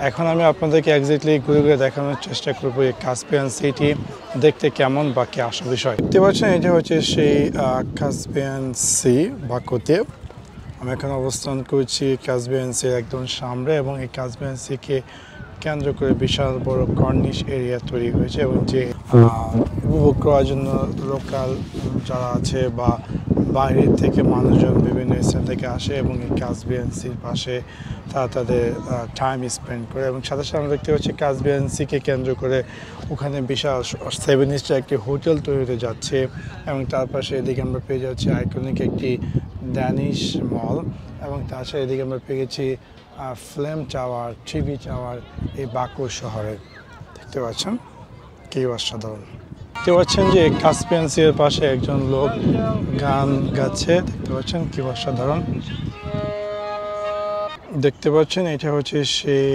এখন আমি আপনাদেরকে এক্স্যাক্টলি ঘুরে ঘুরে দেখানোর চেষ্টা করবো এই কাস্পিয়ান সিটি দেখতে কেমন বা কি আসল বিষয়। দেখতে পাচ্ছেন এটা হচ্ছে সেই কাস্পিয়ান সি বাকুতে। আমি এখন অবস্থান করছি কাস্পিয়ান সির একদম সামনে এবং এই কাস্পিয়ান সিকে কেন্দ্র করে বিশাল বড় কর্নিশ এরিয়া তৈরি হয়েছে এবং যে উপভোগ করার জন্য লোকাল যারা আছে বা বাইরের থেকে মানুষজন বিভিন্ন স্থান থেকে আসে এবং এই কাস্পিয়ান সির পাশে তারা তাদের টাইম স্পেন্ড করে এবং সাথে সাথে দেখতে পাচ্ছি কাস্পিয়ান সিকে কেন্দ্র করে ওখানে বিশাল 7 স্টার একটি হোটেল তৈরি হতে যাচ্ছে এবং তার পাশে এদিকে আমরা পেয়ে যাচ্ছি আইকনিক একটি ড্যানিশ মল এবং তার সাথে এদিকে আমরা পেয়ে গেছি ফ্লেম টাওয়ার, টিভি টাওয়ার এই বাকু শহরে। দেখতে পাচ্ছেন কি অসাধারণ। দেখতে পাচ্ছেন যে কাস্পিয়ান সির পাশে একজন লোক গান গাচ্ছে, দেখতে পাচ্ছেন কি অসাধারণ। দেখতে পাচ্ছেন এটা হচ্ছে সেই